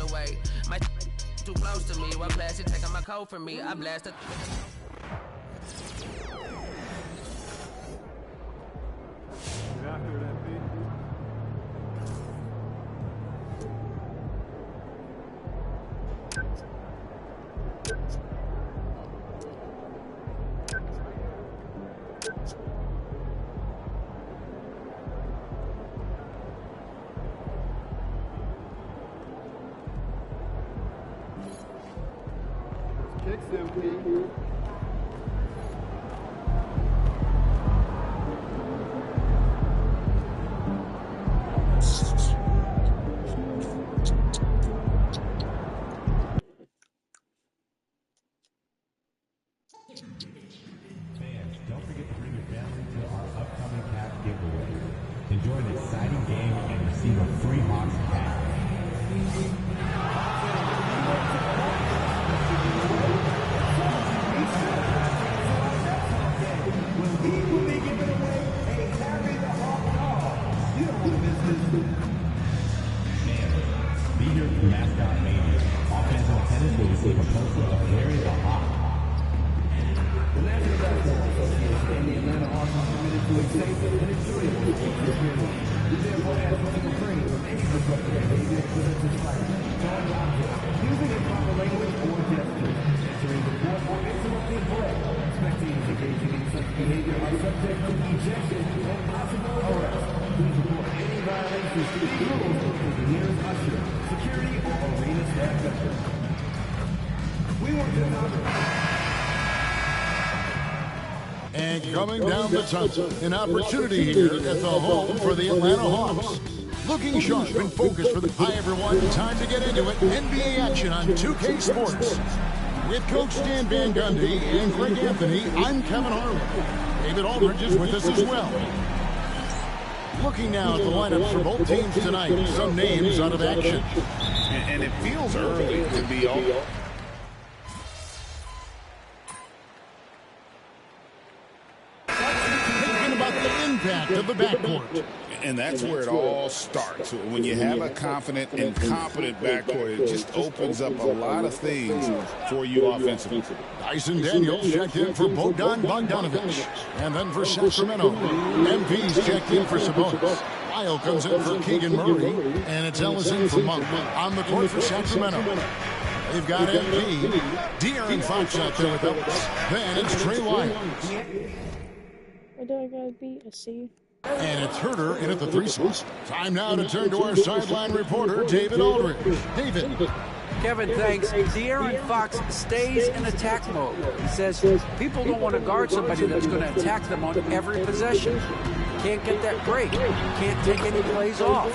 the way. My too close to me. What blast you taking my coat from me? I blasted. Get after it, MP. Kicks MP. Fans, don't forget to bring your family to our upcoming cap giveaway. Enjoy an exciting game and receive a free Hawks cap. Be here for Mascot Mania. Offensive attendants will receive a poster of Larry the Hawk. The National Basketball Association and the Atlanta Hawks are committed to a safe and enjoyable experience. We therefore ask for the refrain from any disruptive behavior that presents a fight, throwing objects, using improper language or gestures, entering the court or interrupting play. Spectators engaging in such behavior are subject to ejection and possible arrest. Please report any violations to these rules to the nearest usher, security, or arena staff member. We want to know. And coming down the tunnel, an opportunity here at the home for the Atlanta Hawks. Looking sharp and focused for the... Hi, everyone. Time to get into it. NBA action on 2K Sports. With Coach Dan Van Gundy and Greg Anthony, I'm Kevin Harlan. David Aldridge is with us as well. Looking now at the lineups for both teams tonight. Some names out of action. And it feels early to be all... Impact of the backcourt. And that's where it all starts. When you have a confident and competent backcourt, it just opens up a lot of things for you offensively. Dyson Daniels checked in for Bogdan Bogdanovic. And then for Sacramento, MP's checked in for Sabonis. Lyle comes in for Keegan Murray. And it's Ellison for Monk on the court for Sacramento. They've got MP. De'Aaron Fox out there with Ellis. Then it's Trey Lyles. Why do I gotta be a C? And it's Herter in at the 3 spot. Time now to turn to our sideline reporter, David Aldridge. David. Kevin, thanks. De'Aaron Fox stays in attack mode. He says people don't want to guard somebody that's going to attack them on every possession. Can't get that break. Can't take any plays off.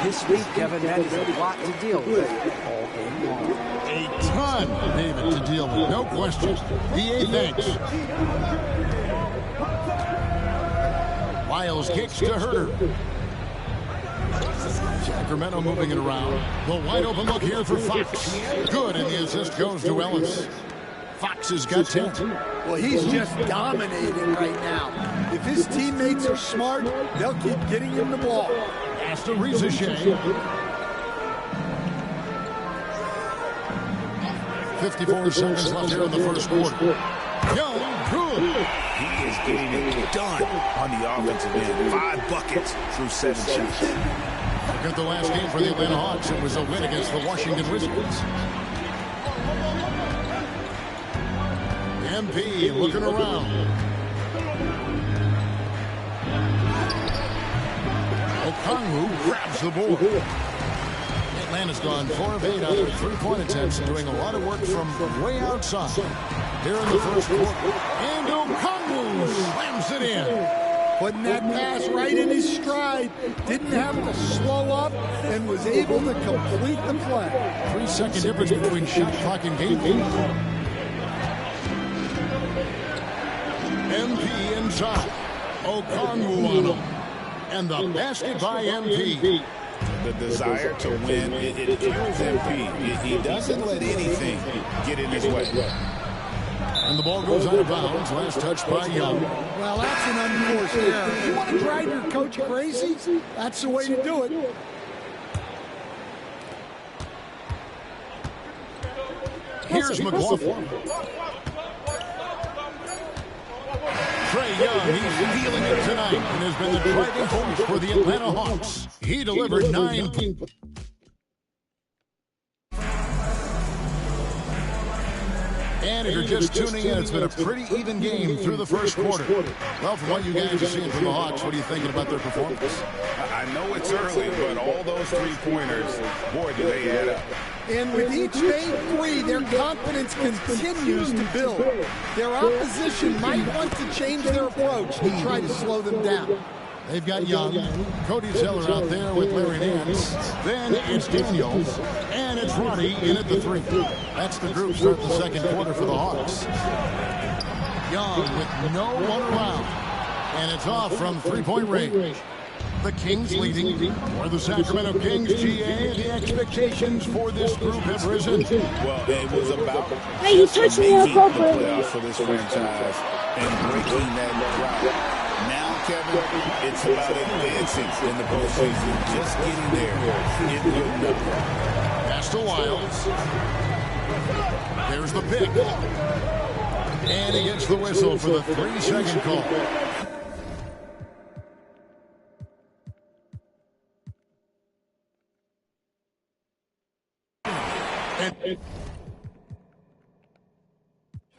This week, Kevin, that is a lot to deal with all game long. A ton, David, to deal with. No question. EA, thanks. Lyles kicks to Herter. Sacramento moving it around. The wide open look here for Fox. Good, and the assist goes to Ellis. Fox has got 10. Well, he's just dominating right now. If his teammates are smart, they'll keep getting him the ball. Pass to Rizachet. 54 seconds left here in the first quarter. Young, good. He is getting it done on the offensive end. 5 buckets through 7 shots. Look at the last game for the Atlanta Hawks. It was a win against the Washington Wizards. MP looking around. Okongwu grabs the board. Atlanta's gone 4 of 8 out of 3-point attempts and doing a lot of work from way outside. Here in the first quarter. And Okongwu slams it in. Putting that pass right in his stride. Didn't have to slow up and was able to complete the play. 3-second difference between shot clock and game clock. MP inside. Okongwu on him. And the basket by MP. The desire to win, it fuels MP. He doesn't let anything get in his way. And the ball goes out of bounds. Last touch by Young. Well, that's an unforced error. You want to drive your coach crazy? That's the way to do it. Here's McLaughlin. Trae Young, he's feeling it tonight and has been the driving force for the Atlanta Hawks. He delivered 9 points. And if you're just tuning in, it's been a pretty even game through the first quarter. Well, from what you guys are seeing from the Hawks, what are you thinking about their performance? I know it's early, but all those three-pointers, boy, do they add up. And with each made three, their confidence continues to build. Their opposition might want to change their approach to try to slow them down. They've got Young, Cody Zeller out there with Larry Nance. Then it's Daniels, and it's Roddy in at the 3. That's the group start the second quarter for the Hawks. Young with no one around, and it's off from three-point range. The Kings leading, where the Sacramento Kings, GA, the expectations for this group have risen. Well, it was about Hey, you touched me up, the playoffs for this franchise and breaking that drought. Now, Kevin, it's about advancing in the postseason. Just getting there, it will never. Pass to Wiles. There's the pick. And he gets the whistle for the 3-second call.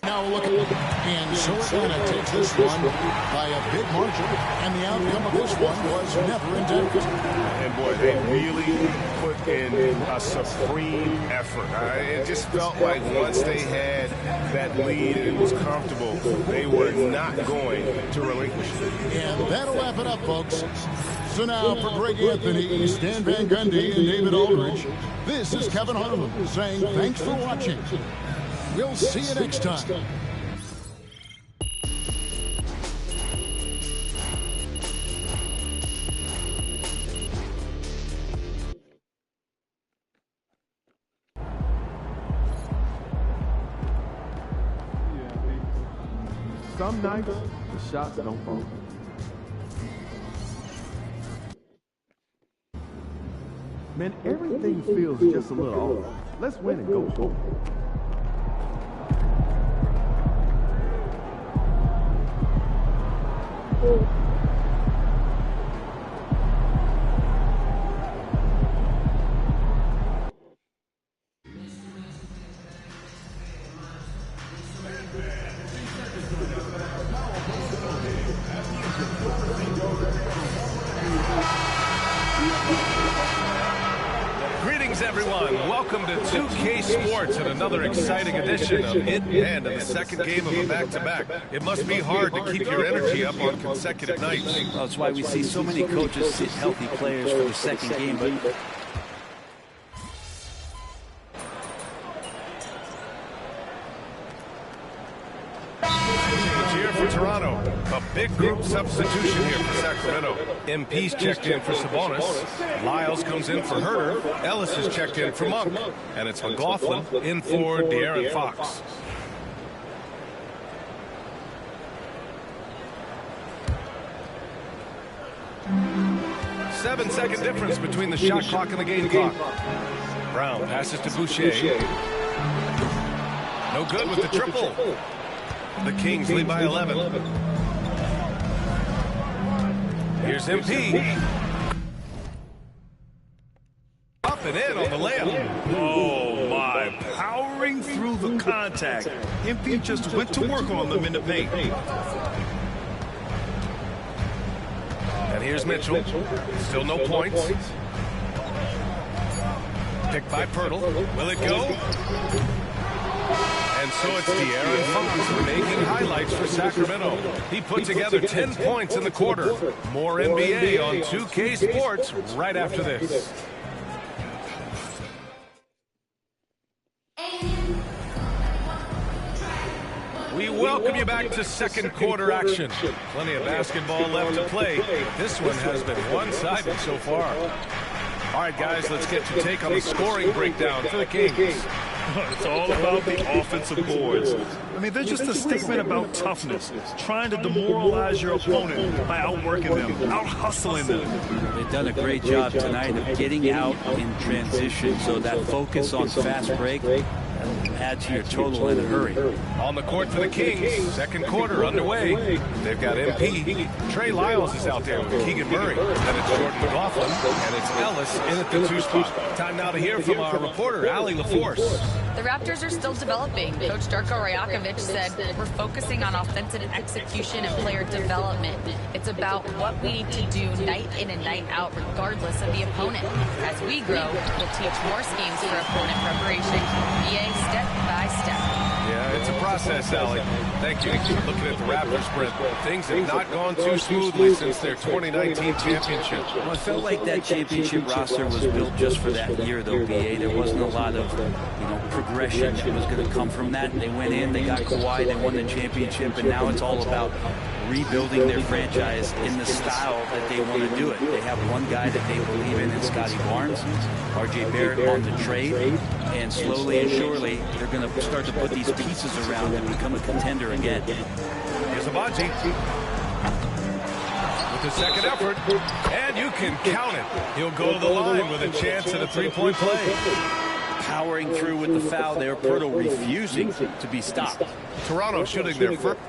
Now look at it. And so Atlanta takes this one by a big margin. And the outcome of this one was never in doubt. And boy, they really put in a supreme effort. It just felt like once they had that lead and it was comfortable, they were not going to relinquish it. And that'll wrap it up, folks. So now for Greg Anthony, Stan Van Gundy, and David Aldridge, this is Kevin Harlan saying thanks for watching. We'll see you next time. Some nights, the shots don't fall. Man, everything feels just a little off. Let's win and go for it. Greetings, everyone. Welcome to 2K Sports and another exciting edition of it and the second game of a back-to-back. It must be hard to keep your energy up on consecutive nights. Well, that's why we see so many coaches sit healthy players for the second game. But Cheer for Toronto. A big group substitution here for Sacramento. MP's checked in for Sabonis. Lyles comes in for Herter. Ellis is checked in for Monk. And it's McLaughlin in for De'Aaron Fox. Seven-second difference between the shot clock and the game clock. Brown passes to Boucher. No good with the triple. The Kings lead by 11. Here's MP. Up and in on the layup. Oh, my. Powering through the contact. MP just went to work on them in the paint. And here's Mitchell. Still no points. Picked by Pirtle. Will it go? And so it's De'Aaron Fox making highlights for Sacramento. He put together 10 points in the quarter. More NBA on 2K Sports right after this. We welcome you back to second quarter action. Plenty of basketball left to play. This one has been one-sided so far. All right, guys, let's get your take on the scoring breakdown for the Kings. It's all about the offensive boards. I mean, they're just a statement about toughness, trying to demoralize your opponent by outworking them, out-hustling them. they've done a great job tonight of getting out in transition, so that focus on fast break Add to your total in a hurry. On the court for the Kings. Second quarter underway. They've got MP. Trey Lyles is out there with Keegan Murray. Then it's Jordan McLaughlin. And it's Ellis in at the 2 spot. Time now to hear from our reporter, Allie LaForce. The Raptors are still developing. Coach Darko Rajakovic said, we're focusing on offensive execution and player development. It's about what we need to do night in and night out, regardless of the opponent. As we grow, we'll teach more schemes for opponent preparation. EA step by step. Yeah, it's a process, Allie. Thank you. Looking at the Raptors sprint, things have not gone too smoothly since their 2019 championship. Well, I felt like that championship roster was built just for that year, though, BA. There wasn't a lot of, progression that was going to come from that. They went in, they got Kawhi, they won the championship, and now it's all about rebuilding their franchise in the style that they want to do it. They have one guy that they believe in Scotty Barnes, RJ Barrett on the trade, and slowly and surely they're going to start to put these pieces around and become a contender again. Here's Abaji with the second effort, and you can count it. He'll go to the line with a chance at a three-point play. Powering through with the foul there, Pirtle refusing to be stopped. Toronto shooting their first.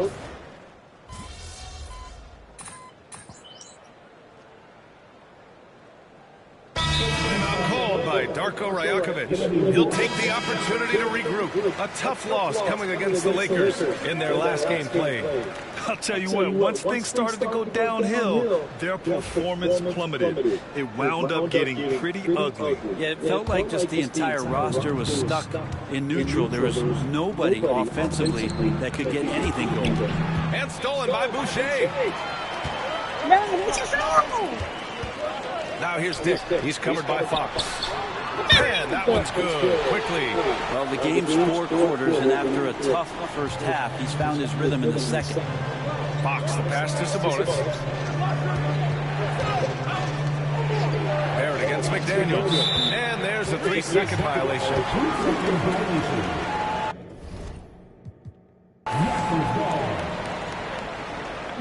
By Darko Rajakovic. He'll take the opportunity to regroup. A tough loss coming against the Lakers in their last game played. I'll tell you what, once things started to go downhill, their performance plummeted. It wound up getting pretty ugly. Yeah, it felt like just the entire roster was stuck in neutral. There was nobody offensively that could get anything going. And stolen by Boucher. Now here's Dick. He's covered by Fox. And that one's good. Quickly. Well, the game's 4 quarters, and after a tough first half, he's found his rhythm in the second. Fox, the pass to Sabonis. Barrett against McDaniels. And there's a 3-second violation.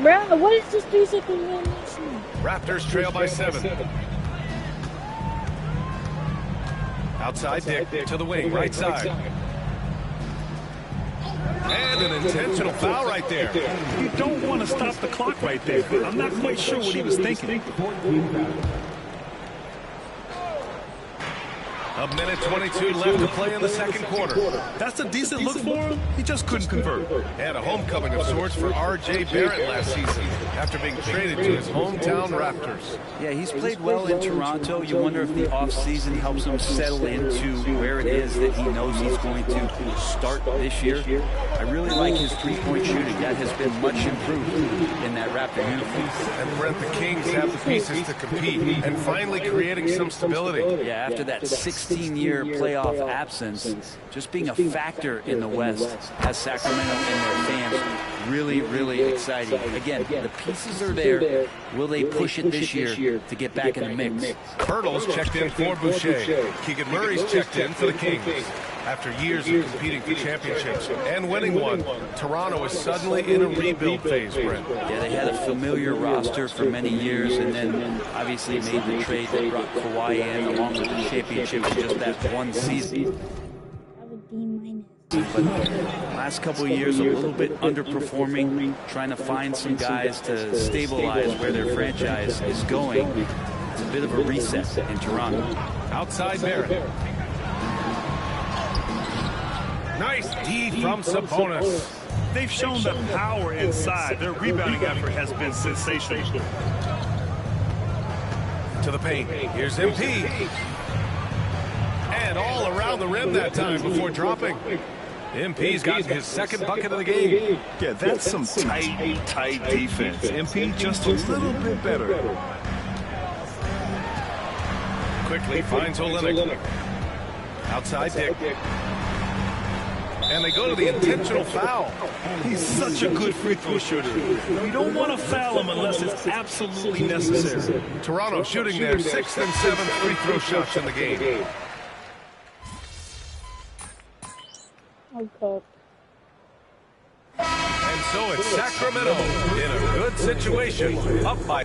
Bro, what is this 3-second violation? Raptors trail by 7. Outside Dick to the wing, right side. And an intentional foul right there. You don't want to stop the clock right there. I'm not quite sure what he was thinking. A minute 22 left to play in the second quarter. That's a decent look for him. He just couldn't convert. And a homecoming of sorts for R.J. Barrett last season after being traded to his hometown Raptors. Yeah, he's played well in Toronto. You wonder if the offseason helps him settle into where it is that he knows he's going to start this year. I really like his three-point shooting. That has been much improved in that Raptor uniform. And Brent, the Kings have the pieces to compete and finally creating some stability. Yeah, after that 16-year playoff absence, just being a factor in the West has Sacramento and their fans really, really exciting. Again, the pieces are there. Will they push it this year to get back in the mix? Pirtle's checked in for Boucher. Keegan Murray's checked in for the Kings. After years of competing for championships and winning one, Toronto is suddenly in a rebuild phase, Brent. Yeah, they had a familiar roster for many years and then obviously made the trade that brought Kawhi in along with the championship in just that one season. But last couple of years, a little bit underperforming, trying to find some guys to stabilize where their franchise is going. It's a bit of a reset in Toronto. Outside Barrett. Nice D from Sabonis. They've shown the power inside. Their rebounding effort has been sensational. To the paint. Here's MP. And all around the rim that time before dropping. MP's got his second bucket of the game. Yeah, that's some tight defense. MP just a little bit better. Quickly finds Olynyk. Outside Dick. And they go to the intentional foul. He's such a good free throw shooter. You don't want to foul him unless it's absolutely necessary. Toronto shooting their 6th and 7th free throw shots in the game. Okay. And so it's Sacramento in a good situation, up by